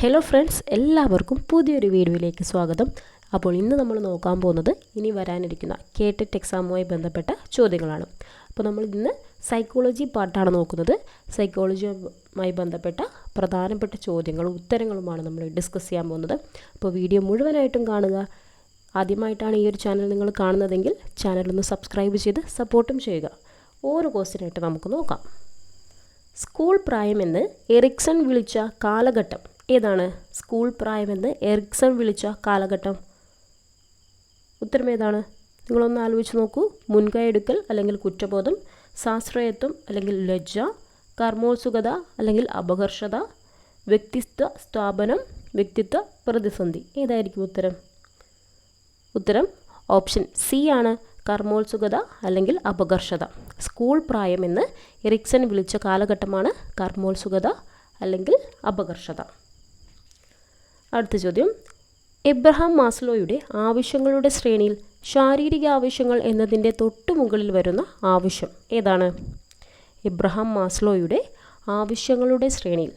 Hello friends, എല്ലാവർക്കും പുതിയൊരു വീഡിയോയിലേക്ക് സ്വാഗതം. അപ്പോൾ ഇന്ന് നമ്മൾ നോക്കാൻ പോകുന്നത് ഇനി വരാനിരിക്കുന്ന കേട്ടറ്റ് എക്സാമുമായി ബന്ധപ്പെട്ട ചോദ്യങ്ങളാണ്. അപ്പോൾ നമ്മൾ ഇന്ന് സൈക്കോളജി പാർട്ടാണ് നോക്കുന്നത്. സൈക്കോളജിയുമായി ബന്ധപ്പെട്ട പ്രധാനപ്പെട്ട ചോദ്യങ്ങളും ഉത്തരങ്ങളുമാണ് നമ്മൾ ഡിസ്കസ് ചെയ്യാൻ പോകുന്നത്. അപ്പോൾ വീഡിയോ മുഴുവനായിട്ടും കാണുക. ആദ്യമായിട്ടാണ് ഈ ഒരു ചാനൽ നിങ്ങൾ കാണുന്നതെങ്കിൽ ചാനലൊന്ന് സബ്സ്ക്രൈബ് ചെയ്ത് സപ്പോർട്ടും ചെയ്യുക. ഓരോ ക്വസ്റ്റ്യനായിട്ട് നമുക്ക് നോക്കാം. സ്കൂൾ പ്രായമെന്ന് എറിക്സൺ വിളിച്ച കാലഘട്ടം ഏതാണ്? സ്കൂൾ പ്രായമെന്ന് എറിക്സൺ വിളിച്ച കാലഘട്ടം. ഉത്തരം ഏതാണ്? നിങ്ങളൊന്ന് ആലോചിച്ച് നോക്കൂ. മുൻകൈയെടുക്കൽ അല്ലെങ്കിൽ കുറ്റബോധം, സാശ്രയത്വം അല്ലെങ്കിൽ ലജ്ജ, കർമ്മോത്സുകത അല്ലെങ്കിൽ അപകർഷത, വ്യക്തിത്വ സ്ഥാപനം, വ്യക്തിത്വ പ്രതിസന്ധി. ഏതായിരിക്കും ഉത്തരം? ഉത്തരം ഓപ്ഷൻ സി ആണ്, കർമ്മോത്സുകത അല്ലെങ്കിൽ അപകർഷത. സ്കൂൾ പ്രായമെന്ന് എറിക്സൺ വിളിച്ച കാലഘട്ടമാണ് കർമ്മോത്സുകത അല്ലെങ്കിൽ അപകർഷത. അടുത്ത ചോദ്യം. എബ്രഹാം മാസ്ലോയുടെ ആവശ്യങ്ങളുടെ ശ്രേണിയിൽ ശാരീരിക ആവശ്യങ്ങൾ എന്നതിൻ്റെ തൊട്ടു മുകളിൽ വരുന്ന ആവശ്യം ഏതാണ്? എബ്രഹാം മാസ്ലോയുടെ ആവശ്യങ്ങളുടെ ശ്രേണിയിൽ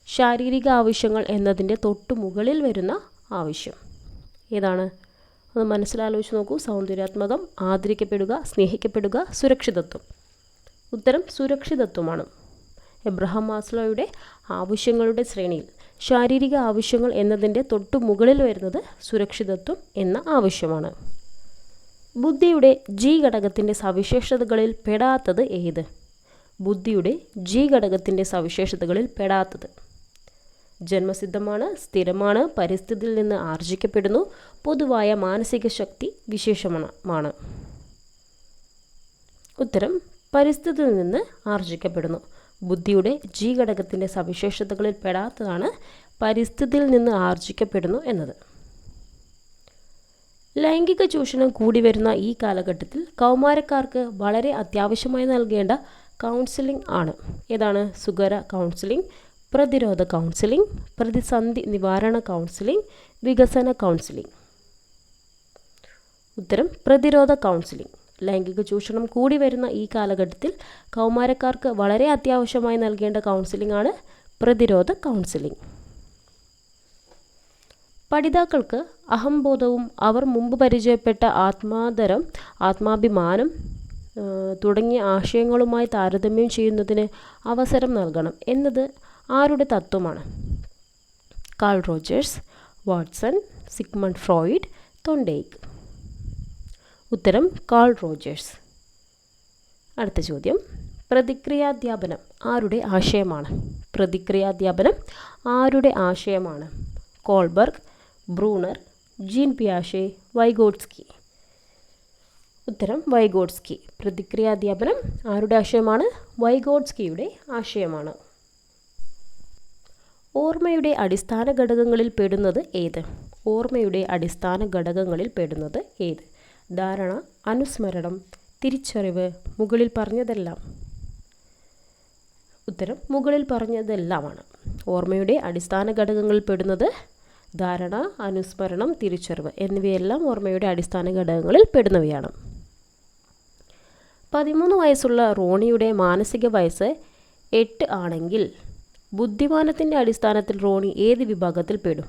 ശാരീരിക ആവശ്യങ്ങൾ എന്നതിൻ്റെ തൊട്ടു മുകളിൽ വരുന്ന ആവശ്യം ഏതാണ്? അത് മനസ്സിലാലോചിച്ച് നോക്കൂ. സൗന്ദര്യാത്മകം, ആദരിക്കപ്പെടുക, സ്നേഹിക്കപ്പെടുക, സുരക്ഷിതത്വം. ഉത്തരം സുരക്ഷിതത്വമാണ്. എബ്രഹാം മാസ്ലോയുടെ ആവശ്യങ്ങളുടെ ശ്രേണിയിൽ ശാരീരിക ആവശ്യങ്ങൾ എന്നതിൻ്റെ തൊട്ടു മുകളിൽ വരുന്നത് സുരക്ഷിതത്വം എന്ന ആവശ്യമാണ്. ബുദ്ധിയുടെ ജി ഘടകത്തിൻ്റെ സവിശേഷതകളിൽ പെടാത്തത് ഏത്? ബുദ്ധിയുടെ ജി ഘടകത്തിൻ്റെ സവിശേഷതകളിൽ പെടാത്തത് ജന്മസിദ്ധമാണ്, സ്ഥിരമാണ്, പരിസ്ഥിതിയിൽ നിന്ന് ആർജിക്കപ്പെടുന്നു, പൊതുവായ മാനസിക ശക്തി വിശേഷമാണ്. ഉത്തരം പരിസ്ഥിതിയിൽ നിന്ന് ആർജിക്കപ്പെടുന്നു. ബുദ്ധിയുടെ ജി ഘടകത്തിൻ്റെ സവിശേഷതകളിൽ പെടാത്തതാണ് പരിസ്ഥിതിയിൽ നിന്ന് ആർജിക്കപ്പെടുന്നു എന്നത്. ലൈംഗിക ചൂഷണം കൂടി വരുന്ന ഈ കാലഘട്ടത്തിൽ കൗമാരക്കാർക്ക് വളരെ അത്യാവശ്യമായി നൽകേണ്ട കൗൺസിലിംഗ് ആണ്. ഏതാണ്? സുഗര കൗൺസിലിംഗ്, പ്രതിരോധ കൗൺസിലിംഗ്, പ്രതിസന്ധി നിവാരണ കൗൺസിലിംഗ്, വികസന കൗൺസിലിംഗ്. ഉത്തരം പ്രതിരോധ കൗൺസിലിംഗ്. ലൈംഗിക ചൂഷണം കൂടി വരുന്ന ഈ കാലഘട്ടത്തിൽ കൗമാരക്കാർക്ക് വളരെ അത്യാവശ്യമായി നൽകേണ്ട കൗൺസിലിംഗ് ആണ് പ്രതിരോധ കൗൺസിലിംഗ്. പഠിതാക്കൾക്ക് അഹംബോധവും അവർ മുമ്പ് പരിചയപ്പെട്ട ആത്മാഭിമാനം തുടങ്ങിയ ആശയങ്ങളുമായി താരതമ്യം ചെയ്യുന്നതിന് അവസരം നൽകണം എന്നത് ആരുടെ തത്വമാണ്? Carl Rogers, Watson, Sigmund Freud, Thorndike. ഉത്തരം കാൾ റോജേഴ്സ്. അടുത്ത ചോദ്യം. പ്രതിക്രിയാധ്യാപനം ആരുടെ ആശയമാണ്? പ്രതിക്രിയാധ്യാപനം ആരുടെ ആശയമാണ്? കോൾബർഗ്, ബ്രൂണർ, ജീൻ പിയാഷെ, വൈഗോട്സ്കി. ഉത്തരം വൈഗോട്സ്കി. പ്രതിക്രിയാധ്യാപനം ആരുടെ ആശയമാണ്? വൈഗോട്സ്കിയുടെ ആശയമാണ്. ഓർമ്മയുടെ അടിസ്ഥാന ഘടകങ്ങളിൽ പെടുന്നത് ഏത്? ഓർമ്മയുടെ അടിസ്ഥാന ഘടകങ്ങളിൽ പെടുന്നത് ഏത്? ധാരണ, അനുസ്മരണം, തിരിച്ചറിവ്, മുകളിൽ പറഞ്ഞതെല്ലാം. ഉത്തരം മുകളിൽ പറഞ്ഞതെല്ലാമാണ്. ഓർമ്മയുടെ അടിസ്ഥാന ഘടകങ്ങളിൽ പെടുന്നത് ധാരണ, അനുസ്മരണം, തിരിച്ചറിവ് എന്നിവയെല്ലാം ഓർമ്മയുടെ അടിസ്ഥാന ഘടകങ്ങളിൽ പെടുന്നവയാണ്. 13 വയസ്സുള്ള റോണിയുടെ മാനസിക വയസ്സ് 8 ആണെങ്കിൽ ബുദ്ധിമാനത്തിൻ്റെ അടിസ്ഥാനത്തിൽ റോണി ഏത് വിഭാഗത്തിൽ പെടും?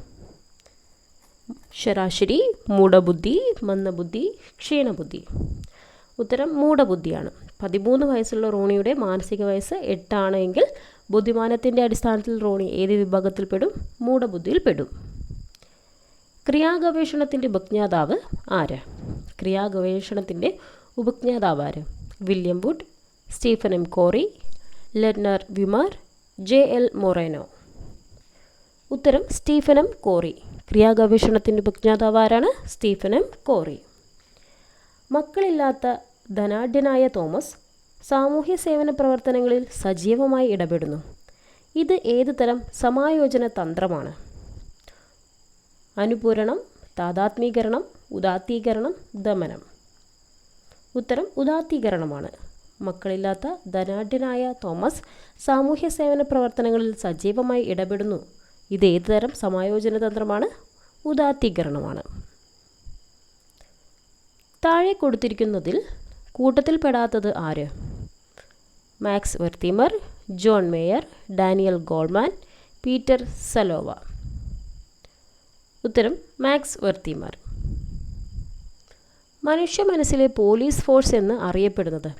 ശരാശരി, മൂഢബുദ്ധി, മന്ദബുദ്ധി, ക്ഷീണബുദ്ധി. ഉത്തരം മൂഢബുദ്ധിയാണ്. 13 വയസ്സുള്ള റോണിയുടെ മാനസിക വയസ്സ് 8 ആണെങ്കിൽ ബുദ്ധിമാനത്തിൻ്റെ അടിസ്ഥാനത്തിൽ റോണി ഏത് വിഭാഗത്തിൽ പെടും? മൂഢബുദ്ധിയിൽ പെടും. ക്രിയാഗവേഷണത്തിൻ്റെ ഉപജ്ഞാതാവ് ആര്? ക്രിയാഗവേഷണത്തിൻ്റെ ഉപജ്ഞാതാവ് ആര്? William Wood, Stephen M Corey, Lerner വിമാർ, JL മൊറേനോ. ഉത്തരം സ്റ്റീഫൻ എം കോറി. ക്രിയാഗവേഷണത്തിൻ്റെ ഉപജ്ഞാതാവ് ആരാണ്? Stephen M Corey. മക്കളില്ലാത്ത ധനാഢ്യനായ തോമസ് സാമൂഹ്യ സേവന പ്രവർത്തനങ്ങളിൽ സജീവമായി ഇടപെടുന്നു. ഇത് ഏത് തരം സമായോജന തന്ത്രമാണ്? അനുപൂരണം, താദാത്മീകരണം, ഉദാത്തീകരണം, ദമനം. ഉത്തരം ഉദാത്തീകരണമാണ്. മക്കളില്ലാത്ത ധനാഢ്യനായ തോമസ് സാമൂഹ്യ സേവന പ്രവർത്തനങ്ങളിൽ സജീവമായി ഇടപെടുന്നു. ഇത് ഏത് തരം സമായോജന തന്ത്രമാണ്? ഉദാത്തീകരണമാണ്. താഴെ കൊടുത്തിരിക്കുന്നതിൽ കൂട്ടത്തിൽപ്പെടാത്തത് ആര്? Max Wertheimer, John Mayer, Daniel Goleman, Peter Salovey. ഉത്തരം മാക്സ് വെർത്തിമാർ. മനുഷ്യ മനസ്സിലെ പോലീസ് ഫോഴ്സ് എന്ന് അറിയപ്പെടുന്നത്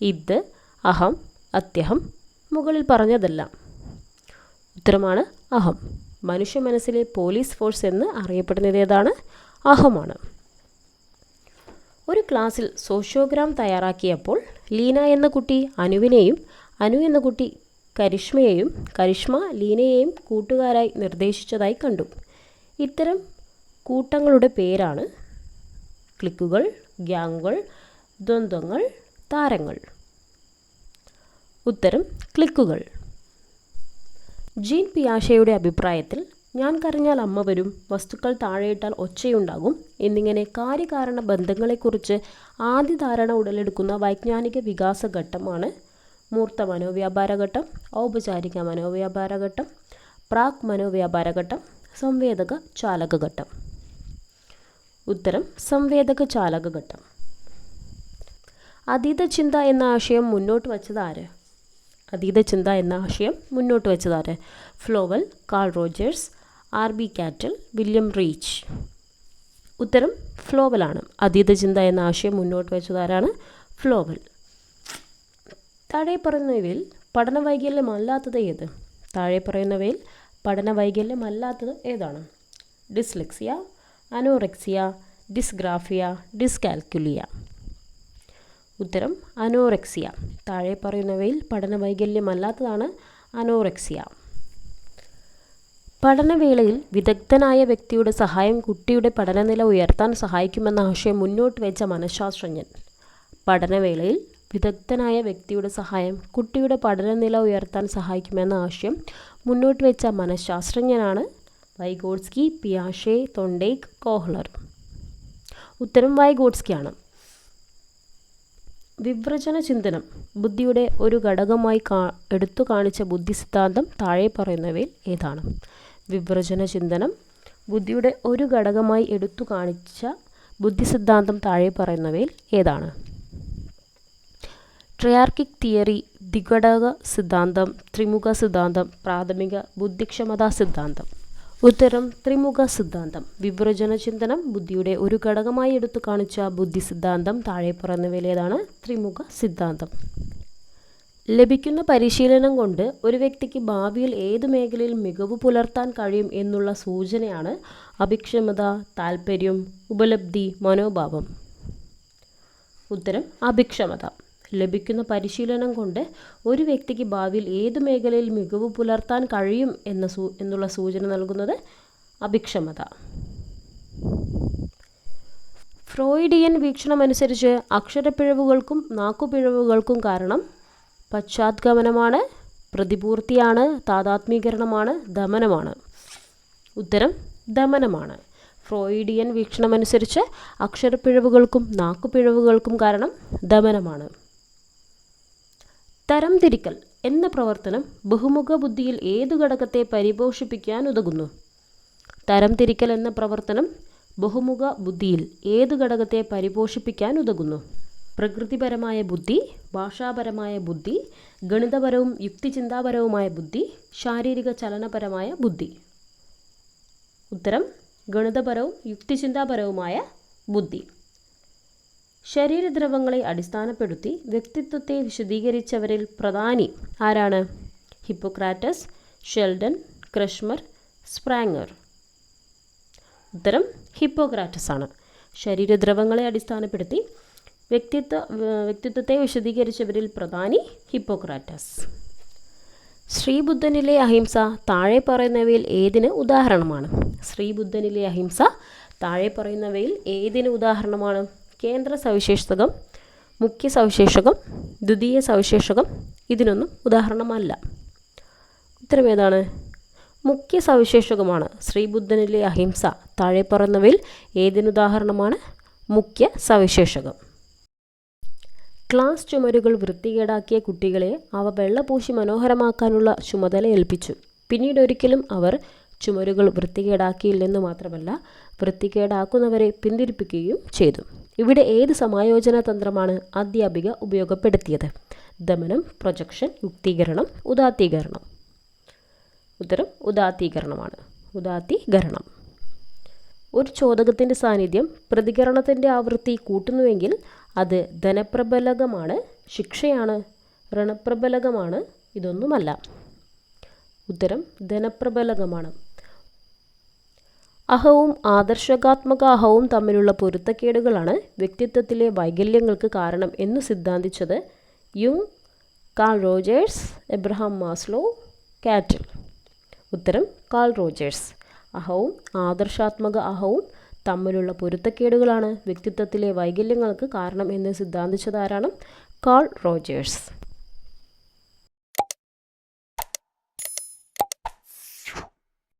ഇത്, അഹം, അത്യഹം, മുകളിൽ പറഞ്ഞതെല്ലാം. ഉത്തരമാണ് അഹം. മനുഷ്യ മനസ്സിലെ പോലീസ് ഫോഴ്സ് എന്ന് അറിയപ്പെടുന്നത് ഏതാണ്? അഹമാണ്. ഒരു ക്ലാസ്സിൽ സോഷ്യോഗ്രാം തയ്യാറാക്കിയപ്പോൾ ലീന എന്ന കുട്ടി അനുവിനെയും അനു എന്ന കുട്ടി കരിഷ്മയെയും കരിഷ്മ ലീനയെയും കൂട്ടുകാരായി നിർദ്ദേശിച്ചതായി കണ്ടു. ഇത്തരം കൂട്ടങ്ങളുടെ പേരാണ് ക്ലിക്കുകൾ, ഗ്യാങ്ങുകൾ, ദ്വന്ദ്വങ്ങൾ, താരങ്ങൾ. ഉത്തരം ക്ലിക്കുകൾ. ജീൻ പിയാഷെയുടെ അഭിപ്രായത്തിൽ ഞാൻ കരഞ്ഞാൽ അമ്മ വരും, വസ്തുക്കൾ താഴെയിട്ടാൽ ഒച്ചയുണ്ടാകും എന്നിങ്ങനെ കാര്യകാരണ ബന്ധങ്ങളെക്കുറിച്ച് ആദ്യ ധാരണ ഉടലെടുക്കുന്ന വൈജ്ഞാനിക വികാസഘട്ടമാണ് മൂർത്ത മനോവ്യാപാരഘട്ടം, ഔപചാരിക മനോവ്യാപാരഘട്ടം, പ്രാക് മനോവ്യാപാരഘട്ടം, സംവേദക ചാലകഘട്ടം. ഉത്തരം സംവേദക ചാലകഘട്ടം. അതീത ചിന്ത എന്ന ആശയം മുന്നോട്ട് വച്ചത് ആര്? അതീത ചിന്ത എന്ന ആശയം മുന്നോട്ട് വെച്ചത് ആര്? Froebel, Carl Rogers, R B. Cattell, William Reich. ഉത്തരം ഫ്ലോവലാണ്. അതീത ചിന്ത എന്ന ആശയം മുന്നോട്ട് വെച്ചത് ആരാണ്? ഫ്ലോവൽ. താഴെ പറയുന്നവയിൽ പഠനവൈകല്യമല്ലാത്തത് ഏത്? താഴെ പറയുന്നവയിൽ പഠനവൈകല്യമല്ലാത്തത് ഏതാണ്? Dyslexia, anorexia, dysgraphia, dyscalculia. ഉത്തരം അനോറെക്സിയ. താഴെ പറയുന്നവയിൽ പഠനവൈകല്യമല്ലാത്തതാണ് അനോറെക്സിയ. പഠനവേളയിൽ വിദഗ്ധനായ വ്യക്തിയുടെ സഹായം കുട്ടിയുടെ പഠനനില ഉയർത്താൻ സഹായിക്കുമെന്ന ആശയം മുന്നോട്ട് വെച്ച മനഃശാസ്ത്രജ്ഞൻ. പഠനവേളയിൽ വിദഗ്ധനായ വ്യക്തിയുടെ സഹായം കുട്ടിയുടെ പഠനനില ഉയർത്താൻ സഹായിക്കുമെന്ന ആശയം മുന്നോട്ട് വെച്ച മനഃശാസ്ത്രജ്ഞനാണ് വൈഗോട്സ്കി, പിയാഷെ, തൊണ്ടേക്ക്, കോഹ്ലർ. ഉത്തരം വൈഗോട്സ്കിയാണ്. വിവ്രജന ചിന്തനം ബുദ്ധിയുടെ ഒരു ഘടകമായി എടുത്തു കാണിച്ച ബുദ്ധി സിദ്ധാന്തം താഴെ പറയുന്നവയിൽ ഏതാണ്? വിവ്രജന ചിന്തനം ബുദ്ധിയുടെ ഒരു ഘടകമായി എടുത്തു കാണിച്ച ബുദ്ധി സിദ്ധാന്തം താഴെ പറയുന്നവയിൽ ഏതാണ്? ട്രയാർക്കിക് തിയറി, ദ്വിഘടക സിദ്ധാന്തം, ത്രിമുഖ സിദ്ധാന്തം, പ്രാഥമിക ബുദ്ധിക്ഷമതാ സിദ്ധാന്തം. ഉത്തരം ത്രിമുഖ സിദ്ധാന്തം. വിവ്രജന ചിന്തനം ബുദ്ധിയുടെ ഒരു ഘടകമായി എടുത്തു കാണിച്ച ബുദ്ധി സിദ്ധാന്തം താഴെ പറയുന്നവയിൽ ഏതാണ്? ത്രിമുഖ സിദ്ധാന്തം. ലഭിക്കുന്ന പരിശീലനം കൊണ്ട് ഒരു വ്യക്തിക്ക് ഭാവിയിൽ ഏത് മേഖലയിൽ മികവ് പുലർത്താൻ കഴിയും എന്നുള്ള സൂചനയാണ് അഭിക്ഷമത, താൽപ്പര്യം, ഉപലബ്ധി, മനോഭാവം. ഉത്തരം അഭിക്ഷമത. ലഭിക്കുന്ന പരിശീലനം കൊണ്ട് ഒരു വ്യക്തിക്ക് ഭാവിയിൽ ഏത് മേഖലയിൽ മികവ് പുലർത്താൻ കഴിയും എന്നുള്ള സൂചന നൽകുന്നത് അഭിക്ഷമത. ഫ്രോയിഡിയൻ വീക്ഷണമനുസരിച്ച് അക്ഷരപ്പിഴവുകൾക്കും നാക്കുപിഴവുകൾക്കും കാരണം പശ്ചാത്ഗമനമാണ്, പ്രതിപൂർത്തിയാണ്, താദാത്മീകരണമാണ്, ദമനമാണ്. ഉത്തരം ദമനമാണ്. ഫ്രോയിഡിയൻ വീക്ഷണമനുസരിച്ച് അക്ഷരപ്പിഴവുകൾക്കും നാക്കുപിഴവുകൾക്കും കാരണം ദമനമാണ്. തരംതിരിക്കൽ എന്ന പ്രവർത്തനം ബഹുമുഖ ബുദ്ധിയിൽ ഏതു ഘടകത്തെ പരിപോഷിപ്പിക്കാൻ ഉതകുന്നു? തരംതിരിക്കൽ എന്ന പ്രവർത്തനം ബഹുമുഖ ബുദ്ധിയിൽ ഏതു ഘടകത്തെ പരിപോഷിപ്പിക്കാൻ ഉതകുന്നു? പ്രകൃതിപരമായ ബുദ്ധി, ഭാഷാപരമായ ബുദ്ധി, ഗണിതപരവും യുക്തിചിന്താപരവുമായ ബുദ്ധി, ശാരീരിക ചലനപരമായ ബുദ്ധി. ഉത്തരം ഗണിതപരവും യുക്തിചിന്താപരവുമായ ബുദ്ധി. ശരീരദ്രവങ്ങളെ അടിസ്ഥാനപ്പെടുത്തി വ്യക്തിത്വത്തെ വിശദീകരിച്ചവരിൽ പ്രധാനി ആരാണ്? Hippocrates, Sheldon, Kretschmer, Spranger. ഉത്തരം ഹിപ്പോക്രാറ്റസ് ആണ്. ശരീരദ്രവങ്ങളെ അടിസ്ഥാനപ്പെടുത്തി വ്യക്തിത്വത്തെ വിശദീകരിച്ചവരിൽ പ്രധാനി ഹിപ്പോക്രാറ്റസ്. ശ്രീബുദ്ധനിലെ അഹിംസ താഴെ പറയുന്നവയിൽ ഏതിന് ഉദാഹരണമാണ്? ശ്രീബുദ്ധനിലെ അഹിംസ താഴെ പറയുന്നവയിൽ ഏതിന് ഉദാഹരണമാണ്? കേന്ദ്ര സവിശേഷകം, മുഖ്യ സവിശേഷകം, ദ്വിതീയ സവിശേഷകം ഇതിനൊന്നും ഉദാഹരണമല്ല. ഉത്തരം ഏതാണ്? മുഖ്യ സവിശേഷകമാണ്. ശ്രീബുദ്ധനിലെ അഹിംസ താഴെ പറയുന്നവയിൽ ഏതിനുദാഹരണമാണ്? മുഖ്യ സവിശേഷകം. ക്ലാസ് ചുമരുകൾ വൃത്തികേടാക്കിയ കുട്ടികളെ അവ വെള്ളപൂശി മനോഹരമാക്കാനുള്ള ചുമതല ഏൽപ്പിച്ചു. പിന്നീട് ഒരിക്കലും അവർ ചുമരുകൾ വൃത്തികേടാക്കിയില്ലെന്നു മാത്രമല്ല, വൃത്തികേടാക്കുന്നവരെ പിന്തിരിപ്പിക്കുകയും ചെയ്തു. ഇവിടെ ഏത് സമായോജന തന്ത്രമാണ് അധ്യാപിക ഉപയോഗപ്പെടുത്തിയത്? ദമനം, പ്രൊജക്ഷൻ, യുക്തീകരണം, ഉദാത്തീകരണം. ഉത്തരം ഉദാത്തീകരണമാണ്. ഉദാത്തീകരണം. ഒരു ചോദകത്തിൻ്റെ സാന്നിധ്യം പ്രതികരണത്തിൻ്റെ ആവൃത്തി കൂട്ടുന്നുവെങ്കിൽ അത് ധനപ്രബലകമാണ്, ശിക്ഷയാണ്, ഋണപ്രബലകമാണ്, ഇതൊന്നുമല്ല. ഉത്തരം ധനപ്രബലകമാണ്. അഹവും ആദർശകാത്മക അഹവും തമ്മിലുള്ള പൊരുത്തക്കേടുകളാണ് വ്യക്തിത്വത്തിലെ വൈകല്യങ്ങൾക്ക് കാരണം എന്ന് സിദ്ധാന്തിച്ചത് യുങ്, Carl Rogers, Abraham Maslow, Cattell. ഉത്തരം കാൾ റോജേഴ്സ്. അഹവും ആദർശാത്മക അഹവും തമ്മിലുള്ള പൊരുത്തക്കേടുകളാണ് വ്യക്തിത്വത്തിലെ വൈകല്യങ്ങൾക്ക് കാരണം എന്ന് സിദ്ധാന്തിച്ചതാരാണ്? Call Rogers.